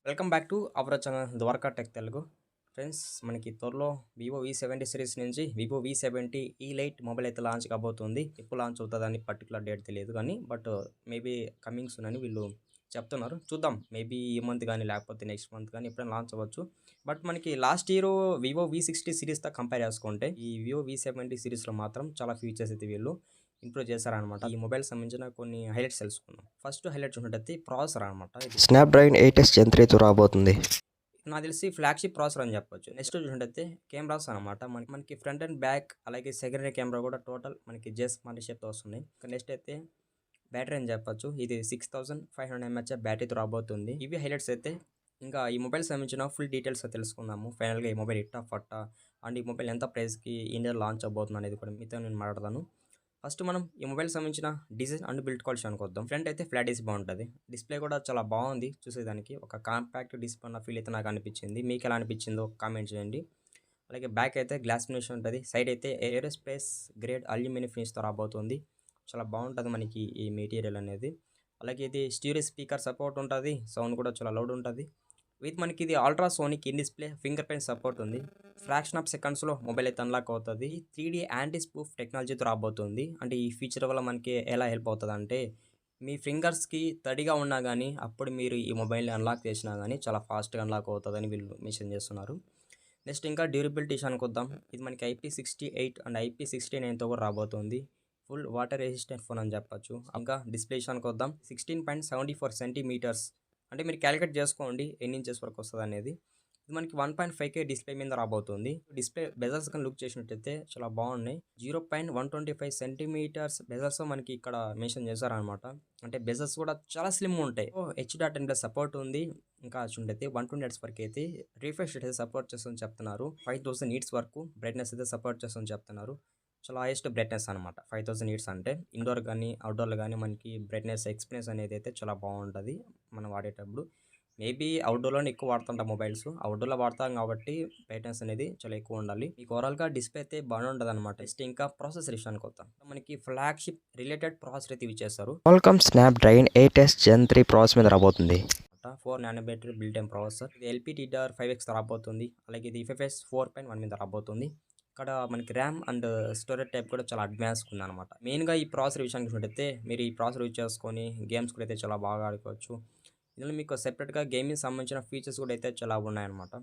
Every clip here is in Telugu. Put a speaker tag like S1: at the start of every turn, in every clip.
S1: Welcome back to our channel Dwaraka tech Telugu. Friends, మనకి త్వరలో వివో V70 సిరీస్ నుంచి వివో V70 ఈ లైట్ మొబైల్ అయితే లాంచ్ కాబోతుంది. ఎప్పుడు లాంచ్ అవుతుందని పర్టికులర్ డేట్ తెలియదు కానీ మేబీ కమింగ్ సూన్ అని వీళ్ళు చెప్తున్నారు. చూద్దాం, మేబీ ఈ మంత్ కానీ లేకపోతే నెక్స్ట్ మంత్ కానీ ఎప్పుడైనా లాంచ్ అవ్వచ్చు. బట్ మనకి లాస్ట్ ఇయర్ వివో V60 సిరీస్తో కంపేర్ చేసుకుంటే ఈ వివో V70 సిరీస్లో మాత్రం చాలా ఫీచర్స్ అయితే వీళ్ళు ఇంప్రూవ్ చేశారనమాట. ఈ మొబైల్ సంబంధించిన కొన్ని హైలైట్స్ తెలుసుకుందాం. ఫస్ట్ హైలైట్ చూసినట్టయితే ప్రాసెసర్ అనమాట.
S2: స్నాప్డ్రాగన్ 8S Gen 3తో రాబోతుంది.
S1: నాకు తెలిసి ఫ్లాగ్షిప్ ప్రాసెసర్ అని చెప్పొచ్చు. నెక్స్ట్ చూసినట్టయితే కెమెరాస్ అనమాట. మనకి ఫ్రంట్ అండ్ బ్యాక్ అలాగే సెకండరీ కెమెరా కూడా టోటల్ మనకి జెస్ పార్ట్నర్షిప్తో వస్తున్నాయి. నెక్స్ట్ అయితే బ్యాటరీ అని చెప్పొచ్చు. ఇది 6500 mAh బ్యాటరీతో రాబోతుంది. ఇవి హైలైట్స్ అయితే. ఇంకా ఈ మొబైల్ సంబంధించిన ఫుల్ డీటెయిల్స్ తెలుసుకుందాము. ఫైనల్గా ఈ మొబైల్ ఇట్టా ఫట్టా అండ్ ఈ మొబైల్ ఎంత ప్రైస్కి ఇండియా లాంచ్ అవబోతుంది అనేది కూడా మీతో నేను మాట్లాడతాను. ఫస్ట్ మనం ఈ మొబైల్ సంబంధించిన డిజైన్ అండ్ బిల్డ్ క్వాలిటీ అనుకుందాం. ఫ్రంట్ అయితే ఫ్లాట్ డిస్ప్లే బాగుంటుంది. డిస్ప్లే కూడా చాలా బాగుంది చూసేదానికి. ఒక కాంపాక్ట్ డిస్ప్లే ఉన్న ఫీల్ అయితే నాకు అనిపించింది. మీకు ఎలా అనిపించిందో కామెంట్ చేయండి. అలాగే బ్యాక్ అయితే గ్లాస్ ఫినిష్ ఉంటుంది. సైడ్ అయితే ఏరోస్పేస్ గ్రేడ్ అల్యూమినియం ఫినిష్తో రాబోతుంది. చాలా బాగుంటుంది మనకి ఈ మెటీరియల్ అనేది. అలాగే ఇది స్టీరియో స్పీకర్ సపోర్ట్ ఉంటుంది. సౌండ్ కూడా చాలా లౌడ్ ఉంటుంది. మనకి ఇది ultrasonic in display finger print support ఉంది. ఫ్రాక్షన్ ఆఫ్ సెకండ్స్లో మొబైల్ అయితే అన్లాక్ అవుతుంది. 3D యాంటీ స్పూఫ్ టెక్నాలజీతో రాబోతుంది. అంటే ఈ ఫీచర్ వల్ల మనకి ఎలా హెల్ప్ అవుతుంది అంటే, మీ ఫింగర్స్కి తడిగా ఉన్నా కానీ అప్పుడు మీరు ఈ మొబైల్ని అన్లాక్ చేసినా కానీ చాలా ఫాస్ట్గా అన్లాక్ అవుతుందని వీళ్ళు మెన్షన్ చేస్తున్నారు. నెక్స్ట్ ఇంకా డ్యూరబిలిటీ అనుకుందాం. ఇది మనకి IP68 అండ్ IP69తో కూడా రాబోతుంది. ఫుల్ వాటర్ రెసిస్టెంట్ ఫోన్ అని చెప్పొచ్చు. ఇంకా డిస్ప్లే అనుకుందాం. 16.74 సెంటీమీటర్స్ అంటే మీరు క్యాలిక్యులేట్ చేసుకోండి ఎన్ని ఇంచెస్ వరకు వస్తుంది అనేది. ఇది మనకి 1.5K డిస్ప్లే మీద రాబోతుంది. డిస్ప్లే బెజల్స్ కానీ లుక్ చేసినట్టయితే చాలా బాగున్నాయి. 0.125 సెంటీమీటర్స్ బెజల్స్ మనకి ఇక్కడ మెన్షన్ చేశారనమాట. అంటే బెజల్స్ కూడా చాలా స్లిమ్ ఉంటాయి. H.10+ సపోర్ట్ ఉంది. ఇంకా చూడైతే 120 Hz వరకు అయితే రిఫ్రెష్ అయితే సపోర్ట్ చేస్తుందని చెప్తున్నారు. 5000 nits వరకు బ్రైట్నెస్ అయితే సపోర్ట్ చేస్తుందని చెప్తున్నారు. చాలా హైయెస్ట్ బ్రైట్నెస్ అనమాట. 5000 nits అంటే ఇండోర్ కానీ అవుట్డోర్లో కానీ మనకి బ్రైట్నెస్ ఎక్స్పీరియన్స్ అనేది అయితే చాలా బాగుంటుంది మనం వాడేటప్పుడు. మేబీ అవుట్డోర్లోనే ఎక్కువ వాడుతుంటాం మొబైల్స్. అవుట్డోర్లో వాడతాం కాబట్టి బ్రైట్నెస్ అనేది చాలా ఎక్కువ ఉండాలి. మీకు ఓవరాల్గా డిస్ప్లే అయితే బాగానే ఉంటుంది అనమాట. నెక్స్ట్ ఇంకా ప్రాసెసర్ విషయానికి వద్దాం. మనకి ఫ్లాగ్షిప్ రిలేటెడ్ ప్రాసెసర్ అయితే ఇచ్చేస్తారు.
S2: Qualcomm Snapdragon 8S Gen 3 processor మీద రాబోతుంది.
S1: 4 నానోమీటర్ బిల్ట్ ఇన్ ప్రాసెసర్. ఇది LPDDR5X రాబోతుంది. అలాగే ఇది UFS 4.1 మీద రాబోతుంది. ఇక్కడ మనకి ర్యామ్ అండ్ స్టోరేజ్ టైప్ కూడా చాలా అడ్వాన్స్గా ఉందన్నమాట. మెయిన్గా ఈ ప్రాసెసర్ విషయానికి చూసినట్టయితే మీరు ఈ ప్రాసెసర్ యూజ్ చేసుకొని గేమ్స్ కూడా అయితే చాలా బాగా ఆడుకోవచ్చు. ఇందులో మీకు సెపరేట్గా గేమింగ్ సంబంధించిన ఫీచర్స్ కూడా అయితే చాలా ఉన్నాయన్నమాట.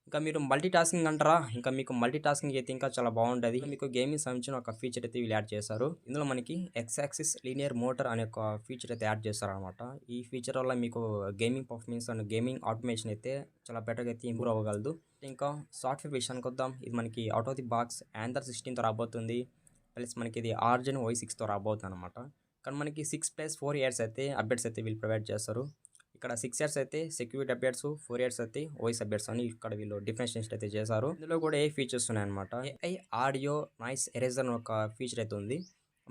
S1: ఇంకా మీరు మల్టీ టాస్కింగ్ అంటారా? ఇంకా మీకు మల్టీ టాస్కింగ్ అయితే ఇంకా చాలా బాగుంటుంది. మీకు గేమింగ్ సంబంధించిన ఒక ఫీచర్ అయితే వీళ్ళు యాడ్ చేశారు. ఇందులో మనకి X-యాక్సిస్ లీనియర్ మోటార్ అనే ఒక ఫీచర్ అయితే యాడ్ చేస్తారనమాట. ఈ ఫీచర్ వల్ల మీకు gaming performance and gaming automation అయితే చాలా బెటర్గా అయితే ఇంప్రూవ్ అవ్వగలదు. ఇంకా సాఫ్ట్వేర్ విషయానికి వద్దాం. ఇది మనకి out of the box Android 16తో రాబోతుంది. ప్లస్ మనకి ఇది Argen Y6తో రాబోతుంది అనమాట. కానీ మనకి 6+4 ఇయర్స్ అయితే అప్డేట్స్ అయితే వీళ్ళు ప్రొవైడ్ చేస్తారు. ఇక్కడ 6 ఇయర్స్ అయితే సెక్యూరిటీ అప్డేట్స్, 4 ఇయర్స్ అయితే వాయిస్ అప్డేట్స్ అని ఇక్కడ వీళ్ళు డిఫరెన్షియేషన్ అయితే చేశారు. ఇందులో కూడా ఏ ఫీచర్స్ ఉన్నాయన్నమాట. AI ఆడియో నాయిస్ ఎరేజర్ అని ఒక ఫీచర్ అయితే ఉంది.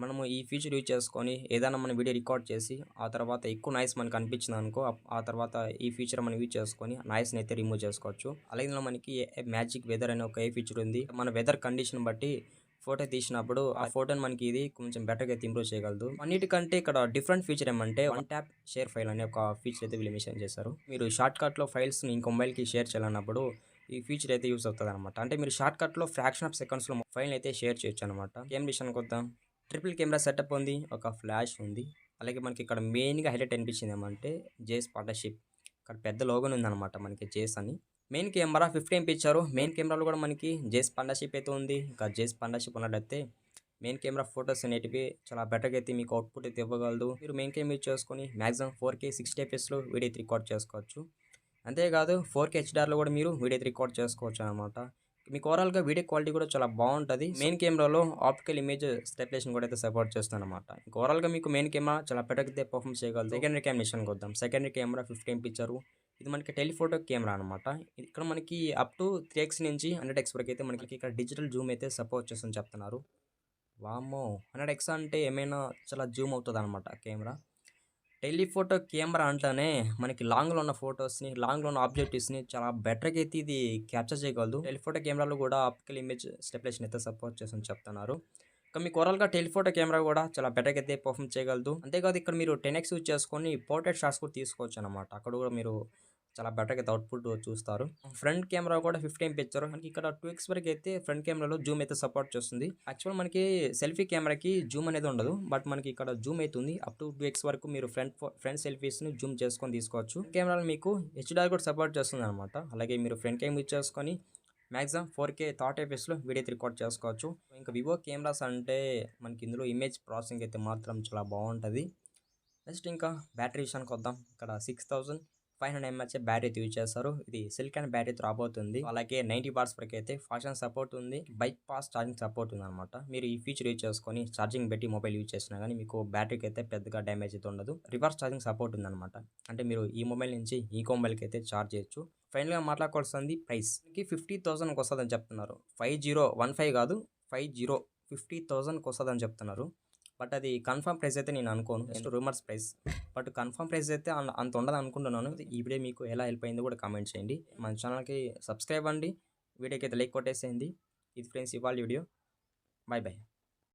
S1: మనము ఈ ఫీచర్ యూజ్ చేసుకొని ఏదైనా మన వీడియో రికార్డ్ చేసి ఆ తర్వాత ఎక్కువ నాయిస్ మనకు అనిపించింది అనుకో, ఆ తర్వాత ఈ ఫీచర్ మనం యూజ్ చేసుకొని నాయిస్ని అయితే రిమూవ్ చేసుకోవచ్చు. అలాగే ఇందులో మనకి మ్యాజిక్ వెదర్ అనే ఒక ఏ ఫీచర్ ఉంది. మన వెదర్ కండిషన్ బట్టి ఫోటో తీసినప్పుడు ఆ ఫోటోని మనకి ఇది కొంచెం బెటర్గా అయితే ఇంప్రూవ్ చేయగలదు. అన్నిటికంటే ఇక్కడ డిఫరెంట్ ఫీచర్ ఏమంటే వన్ ట్యాప్ షేర్ ఫైల్ అనే ఒక ఫీచర్ అయితే వీళ్ళు మెన్షన్ చేశారు. మీరు షార్ట్ కట్లో ఫైల్స్ని ఇంకో మొబైల్కి షేర్ చేయాలన్నప్పుడు ఈ ఫీచర్ అయితే యూస్ అవుతుంది అనమాట. అంటే మీరు షార్ట్ కట్లో ఫ్రాక్షన్ ఆఫ్ సెకండ్స్లో ఫైల్ అయితే షేర్ చేయొచ్చు అనమాట. ఏం విషయానికి వద్దాం. ట్రిపుల్ కెమెరా సెటప్ ఉంది. ఒక ఫ్లాష్ ఉంది. అలాగే మనకి ఇక్కడ మెయిన్గా హైలైట్ అనిపించింది ఏమంటే జేస్ పార్ట్నర్షిప్. ఇక్కడ పెద్ద లోగోన్ ఉందన్నమాట మనకి జేస్ అని. మెయిన్ కెమెరా 50 MP ఇచ్చారు. మెయిన్ కెమెరాలో కూడా మనకి జేస్ పార్ట్నర్షిప్ అయితే ఉంది. ఇంకా జేస్ పార్ట్నర్షిప్ ఉన్నట్టయితే మెయిన్ కెమెరా ఫొటోస్ అనేటివి చాలా బెటర్గా అయితే మీకు అవుట్పుట్ అయితే ఇవ్వగలదు. మీరు మెయిన్ కెమెరా యూజ్ చేసుకొని మాక్సిమం 4K 60 fpsలో వీడియో అయితే రికార్డ్ చేసుకోవచ్చు. అంతేకాదు 4K HDRలో కూడా మీరు వీడియో అయితే రికార్డ్ చేసుకోవచ్చు అనమాట. మీకు ఓవరాల్గా వీడియో క్వాలిటీ కూడా చాలా బాగుంటుంది. మెయిన్ కెమెరాలో ఆప్టికల్ ఇమేజ్ స్టెబిలైజేషన్ కూడా అయితే సపోర్ట్ చేస్తుంది అనమాట. ఓవరాల్గా మీకు మెయిన్ కెమెరా చాలా బెటర్గా అయితే పర్ఫామ్ చేయగలదు. సెకండరీ కెమెరా విషయానికి వద్దాం. సెకండరీ కెమెరా 50 MP ఇచ్చారు. ఇది మనకి టెలిఫోటో కెమెరా అనమాట. ఇక్కడ మనకి అప్ టు 3x నుంచి 100x వరకు అయితే మనకి ఇక్కడ డిజిటల్ జూమ్ అయితే సపోర్ట్ చేస్తుందని చెప్తున్నారు. వామ్మో, 100x అంటే ఏమైనా చాలా జూమ్ అవుతుంది అనమాట కెమెరా. టెలిఫోటో కెమెరా అంటేనే మనకి లాంగ్లో ఉన్న ఫొటోస్ని, లాంగ్లో ఉన్న ఆబ్జెక్టివ్స్ని చాలా బెటర్గా అయితే ఇది క్యాప్చర్ చేయగలదు. టెలిఫోటో కెమెరాలో కూడా ఆప్టికల్ ఇమేజ్ స్టెబిలైజేషన్ అయితే సపోర్ట్ చేస్తుందని చెప్తున్నారు. ఇంకా మీకు ఓవరాల్గా టెలిఫోటో కెమెరా కూడా చాలా బెటర్గా అయితే పర్ఫామ్ చేయగలదు. అంతేకాదు ఇక్కడ మీరు 10x యూజ్ చేసుకొని పోర్ట్రేట్ షాట్స్ కూడా తీసుకోవచ్చు అనమాట. అక్కడ కూడా మీరు చాలా బెటర్‌గా అయితే అవుట్‌పుట్ చూస్తారు. ఫ్రంట్ కెమెరా కూడా 50 ఎంపీ ఇచ్చారు. మనకి ఇక్కడ 2x వరకు అయితే ఫ్రంట్ కెమెరాలో జూమ్ అయితే సపోర్ట్ చేస్తుంది. యాక్చువల్ మనకి సెల్ఫీ కెమెరాకి జూమ్ అనేది ఉండదు. బట్ మనకి ఇక్కడ జూమ్ అయితుంది. అప్ టు 2x వరకు మీరు ఫ్రంట్ సెల్ఫీస్‌ని జూమ్ చేసుకొని తీసుకోవచ్చు. కెమెరాలో మీకు హెచ్‌డిఆర్ కూడా సపోర్ట్ చేస్తుందన్నమాట. అలాగే మీరు ఫ్రంట్ కెమెరా యూజ్ చేసుకొని మాక్సిమం 4K థర్డ్ ఎఫ్ఎస్‌లో వీడియో అయితే రికార్డ్ చేసుకోవచ్చు. ఇంకా వివో కెమెరాస్ అంటే మనకి ఇందులో ఇమేజ్ ప్రాసెసింగ్ అయితే మాత్రం చాలా బాగుంటది. నెక్స్ట్ ఇంకా బ్యాటరీ విషయానికి వద్దాం. ఇక్కడ 6500 mAh బ్యాటరీ అయితే యూజ్ చేస్తారు. ఇది సిలికాన్ బ్యాటరీతో రాబోతుంది. అలాగే 90 వాట్స్ వరకు అయితే ఫాస్ట్ ఛార్జింగ్ సపోర్ట్ ఉంది. బైపాస్ ఛార్జింగ్ సపోర్ట్ ఉందన్నమాట. మీరు ఈ ఫీచర్ యూజ్ చేసుకొని ఛార్జింగ్ పెట్టి మొబైల్ యూజ్ చేసినా కానీ మీకు బ్యాటరీకి అయితే పెద్దగా డ్యామేజ్ అయితే ఉండదు. రివర్స్ ఛార్జింగ్ సపోర్ట్ ఉందన్నమాట. అంటే మీరు ఈ మొబైల్ నుంచి ఇంకో మొబైల్కి అయితే ఛార్జ్ చేయొచ్చు. ఫైనల్‌గా మాట్లాడుకోవాల్సింది ప్రైస్‌కి 50,000కి వస్తదని చెప్తున్నారు. 5015 కాదు 50,000కి వస్తదని చెప్తున్నారు. బట్ అది కన్ఫర్మ్ ప్రైస్ అయితే నేను అనుకోను. Just rumours price. But confirm price అయితే అంత ఉండదు అనుకుంటున్నాను. ఈ వీడియో మీకు ఎలా హెల్ప్ అయిందో కూడా కామెంట్ చేయండి. మన ఛానల్‌కి సబ్స్క్రైబ్ అవ్వండి. వీడియోకి అయితే లైక్ కొట్టేసేయండి. ఇది ఫ్రెండ్స్ ఇవాళ వీడియో. By by.